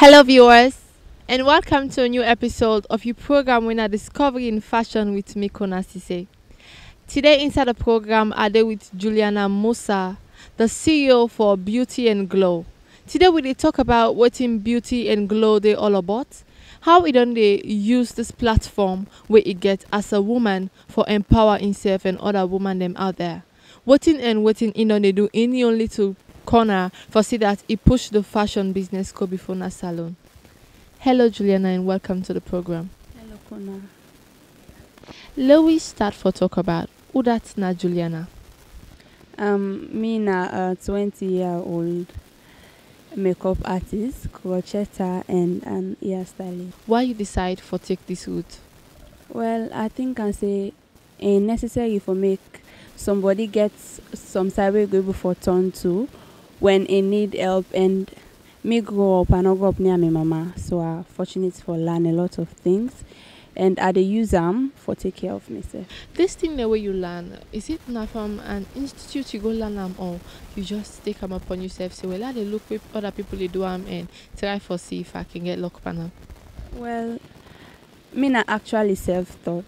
Hello, viewers, and welcome to a new episode of your program Winner Discovery in Fashion with me, Konnah Sesay. Today, inside the program, I dey with Juliana Musa, the CEO for Beauty and Glow. Today, we dey talk about what in Beauty and Glow they all about, how we don't they use this platform where it get as a woman for empower himself and other women them out there. What in they do any only to Konnah for see that he pushed the fashion business go before na Salone. Hello Juliana and welcome to the program. Hello Konnah. Let we start for talk about who that's na Juliana. Me na a 20-year-old makeup artist, crocheter and an hairstylist. Why you decide for take this route? Well, I think I say it's necessary for make somebody gets some cyber go before turn to when they need help, and me grow up and I grow up near my mama, so I'm fortunate for learn a lot of things, and I dey use them for take care of myself. This thing the way you learn, is it not from an institute you go learn them, or you just take them upon yourself, say well I dey look with other people they do them and try for see if I can get luck upon them? Well, me na actually self-taught,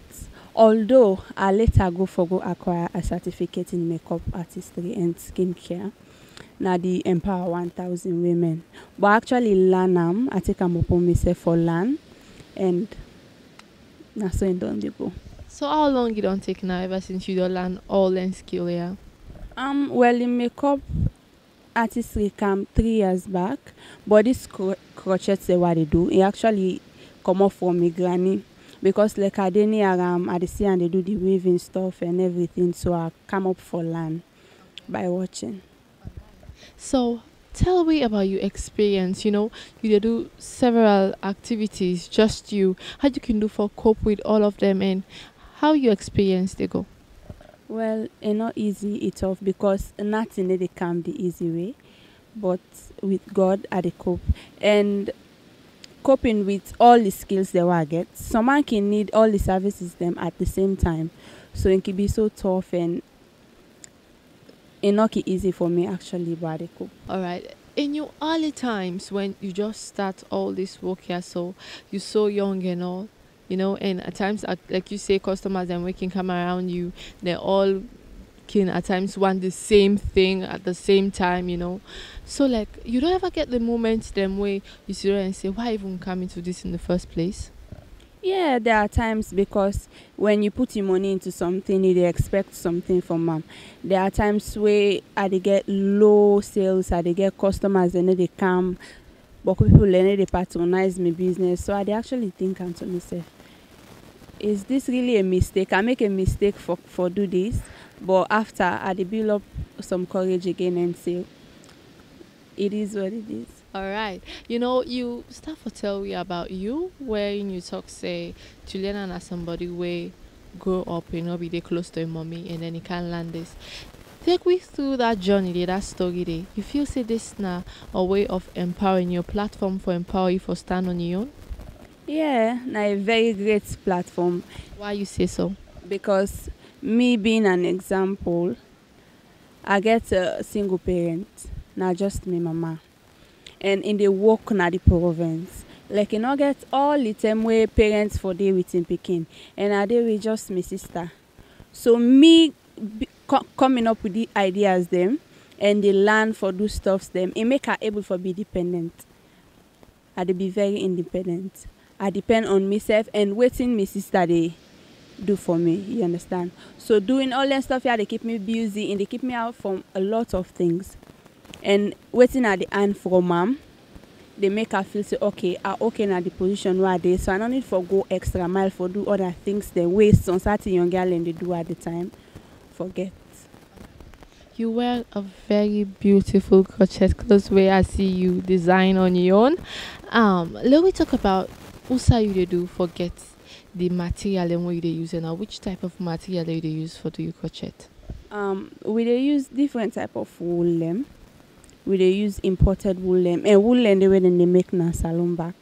although I later go acquire a certificate in makeup artistry and skincare. Now the Empower 1000 Women. But actually learn them, I take them upon myself for learn, and that's so done they go. So how long you don't take now ever since you don't learn all them skill here? Well, in makeup artistry came 3 years back, but this crochet say what they do. It actually come up from my granny, because like I didn't I see and they do the weaving stuff and everything, so I come up for learn by watching. So tell me about your experience. You dey do several activities, just you. How you can do for cope with all of them and how your experience they go? Well, it's not easy, it's tough, because nothing they come the easy way. But with God I dey cope. And coping with all the skills they will get. Someone can need all the services them at the same time. So it can be so tough, and it's not easy for me actually, but I cope. Alright. In your early times when you just start all this work here, so you're so young and all, and at times like you say customers and working come around you, they all can at times want the same thing at the same time. So like you don't ever get the moment them way you sit there and say, why even come into this in the first place? Yeah, there are times, because when you put your money into something, you dey expect something from them. There are times where I dey get low sales, I dey get customers and they come, but people they patronize my business. So I dey actually think to myself, is this really a mistake? I make a mistake for do this, but after I dey build up some courage again and say, it is what it is. All right. You start to tell me about you, where you talk say Juliana na somebody where grow up, be they close to a mommy and then you can learn this. Take me through that journey there, that story there. You feel say this now a way of empowering your platform for empower you for stand on your own? Yeah, na a very great platform. Why you say so? Because me being an example, I get a single parent, not just me mama. And in the work na the province, like get all the time where parents for day with him picking, and I dey with just my sister. So me coming up with the ideas them, and they learn for do stuffs them, it make her able for be dependent. I dey be very independent. I depend on myself and waiting my sister they do for me. You understand? So doing all that stuff here, they keep me busy and they keep me out from a lot of things. And waiting at the end for mom, they make her feel say okay, I okay at the position where they, so I don't need for go extra mile for do other things they waste on certain young girl and they do at the time. Forget. You wear a very beautiful crochet clothes where I see you design on your own. Let me talk about also you they do forget the material and what you they use, and which type of material they use for do you crochet? We they use different type of wool them. We they use imported wool them, and wool them the way then they make na Salone back.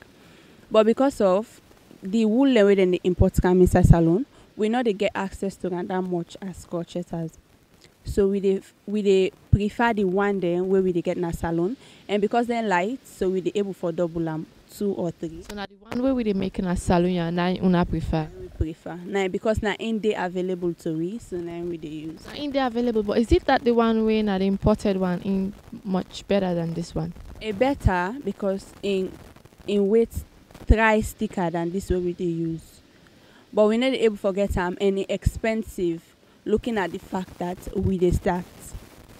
But because of the wool them way then they import come inside Salone, we know they get access to that much as crocheters. So we they prefer the one then where we they get na Salone, and because they're light, so we they able for double 2 or 3. So now the one way we they making a salon, now una prefer. We prefer now because now in they available to we, so now we they use. Now in they available, but is it that the one way now the imported one in much better than this one? A better because in weight try thicker than this way we they use. But we not able to forget any expensive. Looking at the fact that we they start,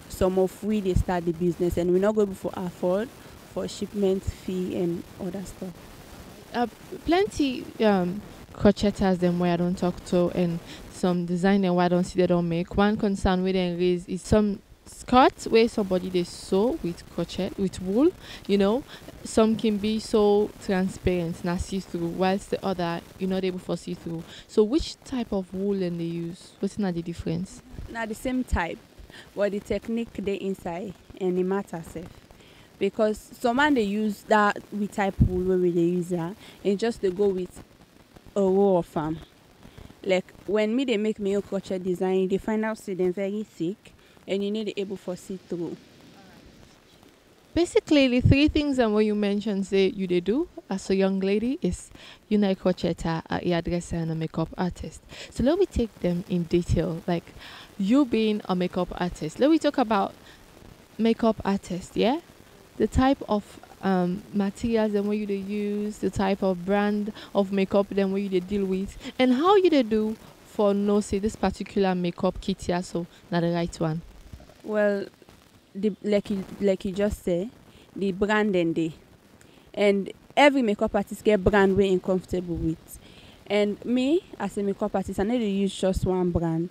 some of we they start the business and we're not going to afford for shipment fee and other stuff. Plenty crocheters them where I don't talk to and some design and why I don't see they don't make. One concern we then raise is some skirts where somebody they sew with crochet with wool, you know. Some can be so transparent, not see through, whilst the other you're not able to see through. So which type of wool then they use? What's not the difference? Now the same type, but the technique they inside and the matter safe. Because someone they use that we type wool where they use that and just they go with a row of them. Like when me they make me a crochet design, they find out see them very thick and you need to able to see through. Basically, the 3 things and what you mentioned say you they do as a young lady is you're a crocheter, a hairdresser, and a makeup artist. So let me take them in detail. Like you being a makeup artist. Let me talk about makeup artist. Yeah, the type of materials and what you they use, the type of brand of makeup then what you they deal with, and how you they do for no say this particular makeup kit here. So not the right one. Well, like you just say, the brand and every makeup artist get brand we're comfortable with. And me as a makeup artist, I need to use just one brand.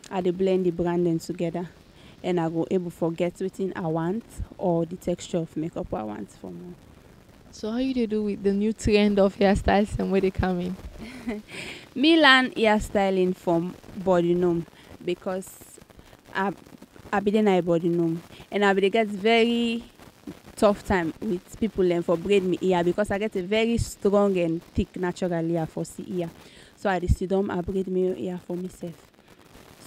I dey blend the branding together, and I go able to get within I want or the texture of makeup I want for more. So how you they do with the new trend of hairstyles and where they come in? Me learn hairstyling from body gnome because I be then I body gnome and I be get very tough time with people and for braid me ear because I get a very strong and thick natural hair for see ear. So I sit down I braid me ear for myself.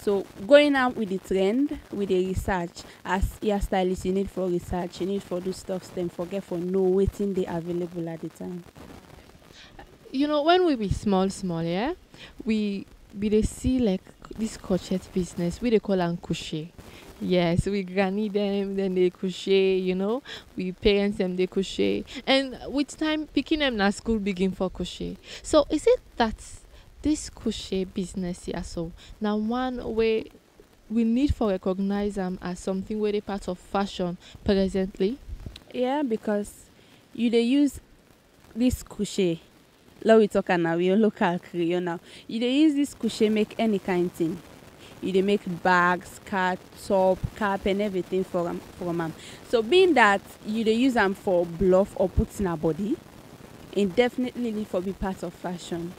So going out with the trend, with the research, as hairstylist you need for research, you need for do stuff, then forget for know waiting they available at the time. You know, when we be small, yeah, we they see like this crochet business, we they call them crochet. Yes, we granny them, then they crochet, you know. We parents them, they crochet. And with time, picking them na school begin for crochet. So is it that this crochet business here, so now one way we need for recognize them as something where they part of fashion presently? Yeah, because you they use this crochet. Now we talk now, we local creole now. You they use this crochet make any kind of thing. You they make bags, skirt, top, cap and everything for them. So being that you they use them for bluff or put in a body, it definitely need for be part of fashion.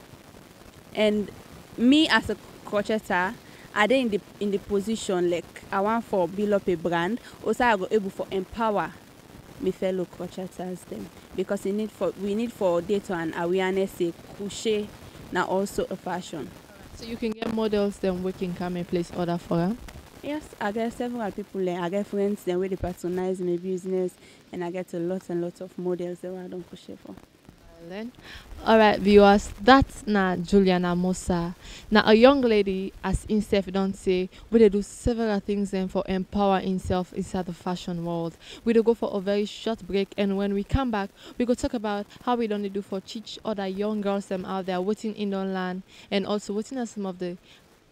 And me as a crocheter, I then in the position like I want for build up a brand. Also I go able for empower my fellow crocheters them because we need for data and awareness say crochet now also a fashion. So you can get models then we can come and place order for them? Yes, I get several people there. I get friends then where they patronize my business and I get a lot and lots of models that I don't crochet for. All right, viewers, that's now Juliana Musa. Now a young lady, as himself don't say, we they do several things then for empower himself inside the fashion world. We do go for a very short break, and when we come back, we go talk about how we don't do for teach other young girls them out there waiting in the land, and also waiting at some of the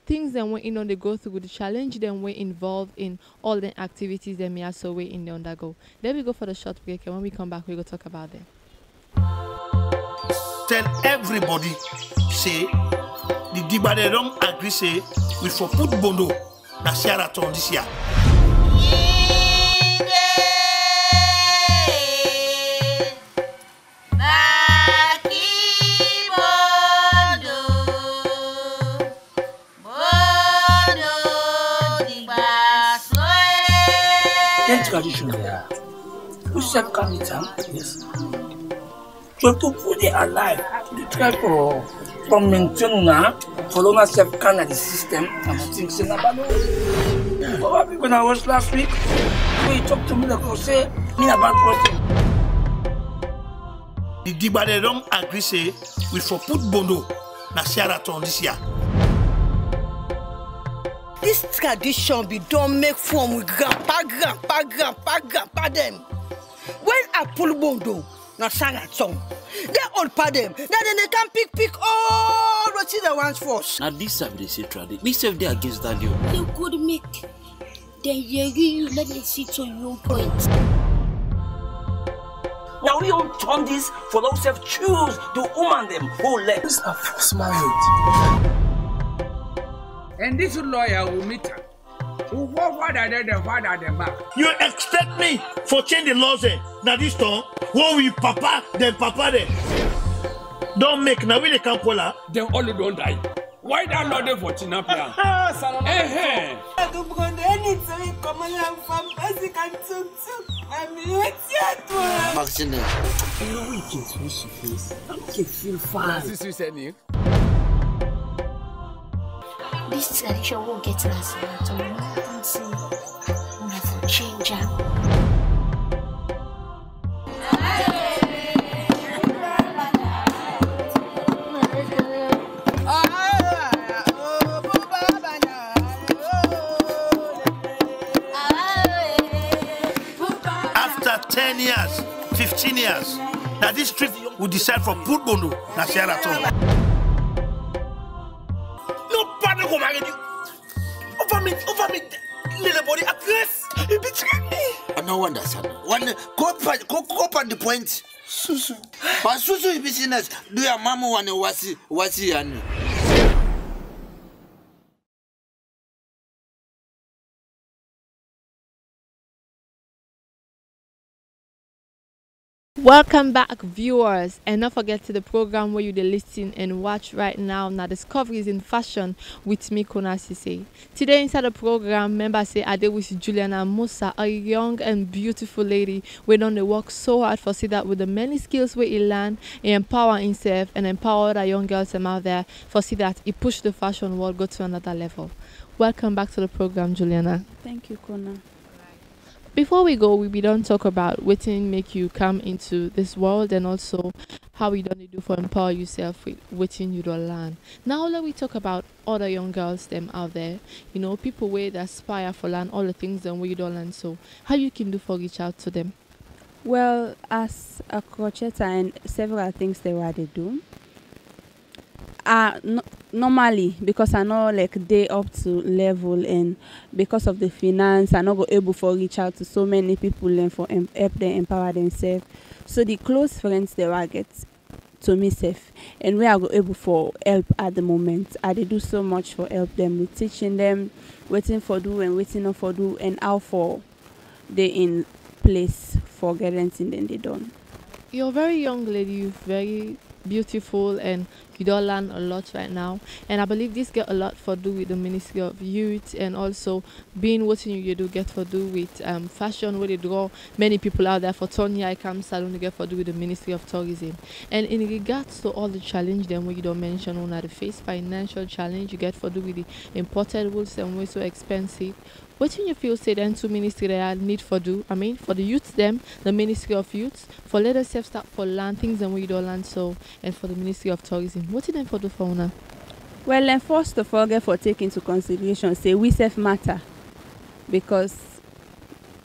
things that we they go through, the challenge them we involved in all the activities that we also we in the undergo. Then we go for the short break, and when we come back, we go talk about them. Tell everybody, say, the Diba they don't agree, say, we for put Bondo, na Sierra Leone this year. Tradition there. We serve Kamitam, yes. So to put it alive, to try for maintain now, follow myself kind of the system and things in about. Probably when I was last week, we talked to me like say me about crocheting. the Digba they don't agree say we for put bondo na Sierra Leone this year. This tradition be don't make fun with grandpa them. When I pull bondo na Sierra Leone, they all pa them. Then they can pick all what the ones first. Now this have they say tradition. This have they against that you. You could make the you let me see to your point. Now we don't turn this for those who choose to woman them whole left. This is a first marriage. And this lawyer will meet her. Who father them back. You expect me for change the laws now this time? When we papa them. Don't make now we they can't pull her. Then all don't die. Why that not there for Tinapia? Salone. Maxine, you know we can switch your face. I can feel fine. This tradition won't get us to don't see nothing change. After 10 years, 15 years, now this trip will decide for put bondo na Sierra Leone. Nobody go marry you. Over me, little body aggress. He betrayed me. I don't understand. One go up on the point. Susu. But Susu business. Do your mama want to wasi and. Welcome back, viewers, and don't forget to the program where you dey listen and watch right now Discoveries in Fashion with me, Konnah Sesay. Today inside the program, members say I dey with Juliana and Musa, a young and beautiful lady. We don't work so hard for see that with the many skills we learn, he empower himself and empower the young girls out there for see that he push the fashion world go to another level. Welcome back to the program, Juliana. Thank you, Konnah. Before we go, we don't talk about what make you come into this world and also how we don't do for empower yourself with what you don't learn. Now let we talk about other young girls them out there. You know, people where they aspire for learn all the things and where you don't learn. So how you can do for reach out to them? Well, as a crocheter and several things they do. Normally, because I know like they up to level and because of the finance, I not go able for reach out to so many people and for help them empower themselves. So the close friends they will get to me safe, and we are go able for help at the moment. I they do so much for help them with teaching them, waiting for do and waiting not for do, and how for they in place for getting things then they done. You're a very young lady, you're very beautiful and you don't learn a lot right now, and I believe this get a lot for do with the Ministry of Youth and also being what you do get for do with fashion where they draw many people out there for Tony Icam Salone get for do with the Ministry of Tourism. And in regards to all the challenge then where you don't mention on the face financial challenge you get for do with the imported goods and way so expensive, what do you feel say then to ministry that need for do? I mean for the youth them, the Ministry of Youth, for let us start for learn things and we don't learn so, and for the Ministry of Tourism. What did them for do for una? Well, then first of all, get for take into consideration say we self matter, because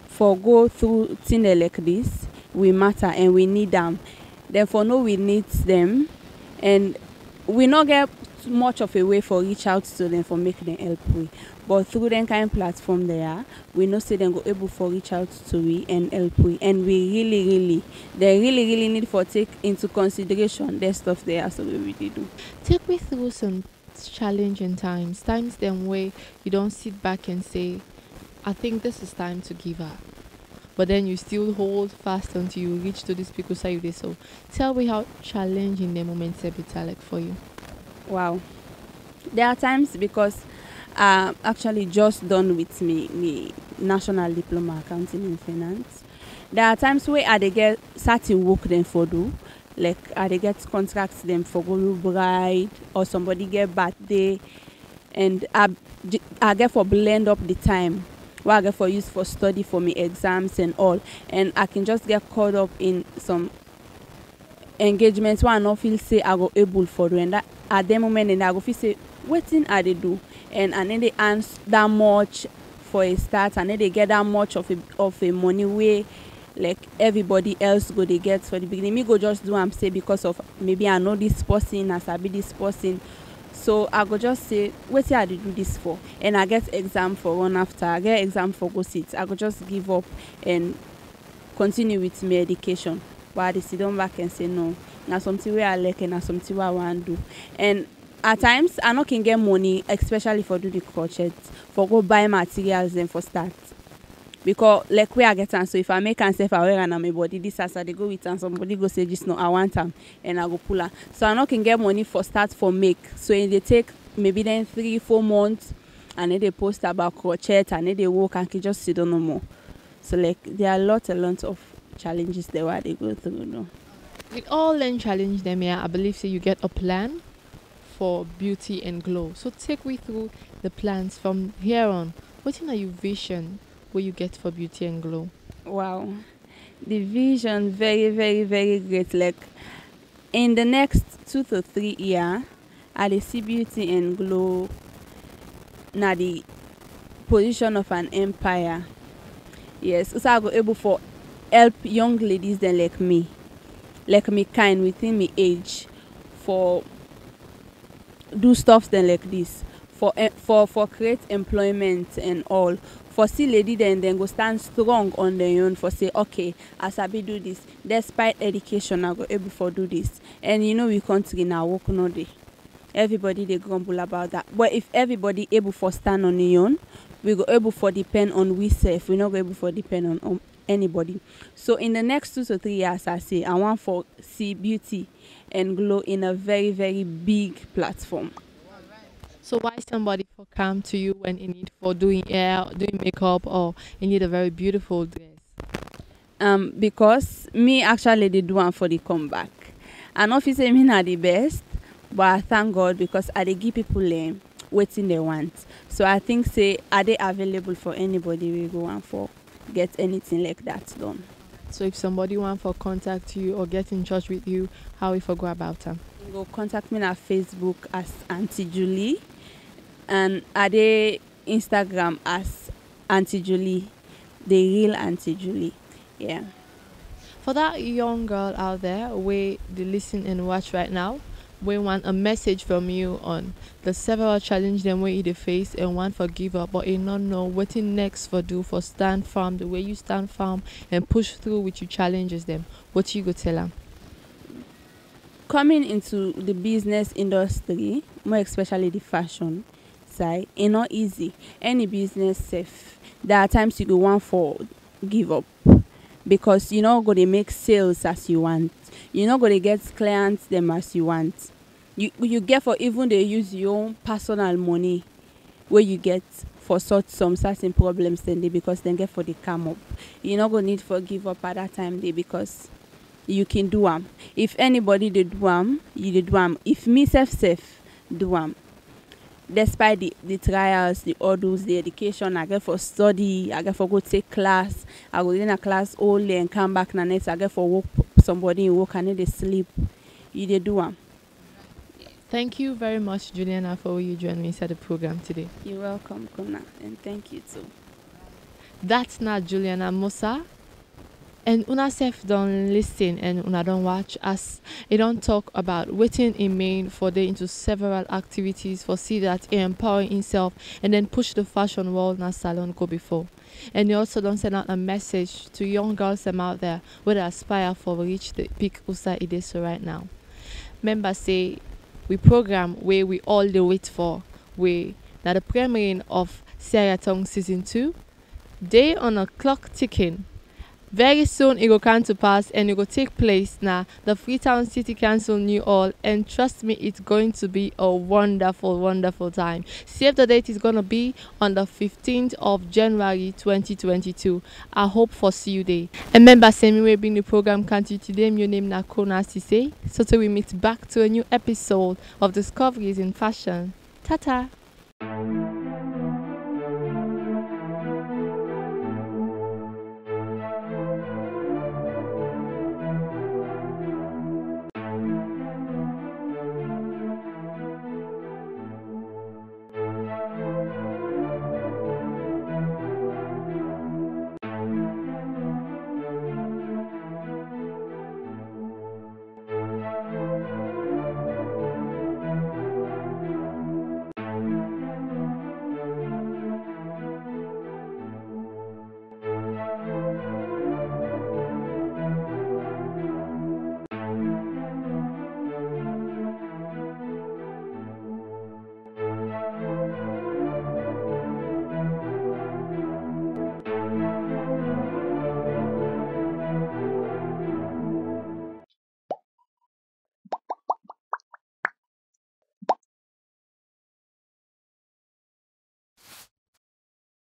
for go through things like this we matter and we need them. Therefore, no, we need them, and we not get much of a way for reach out to them for make them help we. But through them kind of platform there, we know say them go able for reach out to we and help we, and we they really need for take into consideration their stuff there, so we really do. Take me through some challenging times them where you don't sit back and say, I think this is time to give up, but then you still hold fast until you reach to this people side. So tell me how challenging the moments have been like for you. Wow, there are times because actually just done with me national diploma accounting and finance. There are times where I get certain work them for do, like I get contracts them for go bride or somebody get birthday, and I get for blend up the time where I get for use for study for me exams and all, and I can just get caught up in some engagement where I not feel say I go able for do, and that at the moment and I go feel say wetin I dey do, and then they earn that much for a start, and then they get that much of a money way like everybody else go they get for the beginning. Me go just do say because of maybe I know this person, as I be this person, so I go just say wetin I dey do this for, and I get exam for run after, I get exam for go sit, I go just give up and continue with my education. But I dey sit down back and say no, na something where I like and na something where I want do. And at times I not can get money, especially for do the crochet, for go buy materials then for start. Because like where I get and so if I make and say if I wear and my body this as I they go with and somebody go say this no I want them and I go pull her. So I not can get money for start for make. So they take maybe then 3-4 months and then they post about crochet and then they work and can just sit down no more. So like there are a lot of challenges there where they go through. No. With all them challenge them here, I believe so you get a plan for beauty and glow. So take me through the plans from here on. What are your vision where you get for beauty and glow? Wow, the vision very great. Like in the next 2 to 3 years, I dey see beauty and glow na the position of an empire. Yes, so I go able for help young ladies then like me kind within me age for do stuff then like this for create employment and all. For see lady then go stand strong on their own for say okay as I be do this despite education I go able for do this. And you know we country now work no day. Everybody they grumble about that. But if everybody able for stand on their own, we go able for depend on we self. We not go able for depend on anybody. So in the next 2 to 3 years I say I want for see beauty and glow in a very big platform. So why somebody for come to you when you need for doing hair, doing makeup, or you need a very beautiful dress? Because me actually they do one for the comeback. I know if you say me not the best, but I thank God because I they give people waiting they want. So I think say are they available for anybody we go and for get anything like that done. So if somebody want for contact you or get in touch with you, how we for go about them? You go contact me on Facebook as Auntie Julie, and at the Instagram as Auntie Julie, the real Auntie Julie. Yeah. For that young girl out there, we they listen and watch right now, we want a message from you on the several challenges them way they face and want for give up, but you not know what in next for do for stand firm the way you stand firm and push through with your challenges them. What you go tell them? Coming into the business industry, more especially the fashion side, it's not easy. Any business safe. There are times you go want for give up because you're not going to make sales as you want. You're not going to get clients them as you want. You get for even they use your own personal money where you get for sort some certain problems then they because then get for the come up. You're not going to need for give up at that time they because you can do them. If anybody they do them, you they do them. If me safe do them. Despite the trials, the orders, the education, I get for study, I get for go take class, I go in a class only and come back na next, I get for work somebody in work and they sleep. You they do them. Thank you very much, Juliana, for you joining me inside the program today. You're welcome, Konnah, and thank you too. That's not Juliana Musa. And una self don't listen and una don't watch as it don't talk about waiting in main for they into several activities for see that he empowering himself and then push the fashion world na Salone go before. And you also don't send out a message to young girls them out there where they aspire for reach the peak usa it is so right now. Members say we program where we all the wait for we now the premiering of Sierra Leone season 2. They on a clock ticking. Very soon it will come to pass and it will take place now. The Freetown City Council knew all and trust me it's going to be a wonderful time. Save the date is going to be on the 15th of January 2022. I hope for see you there. And remember same way being the program continue today. Your name na Konnah Sesay. So till we meet back to a new episode of Discoveries in Fashion. Ta-ta!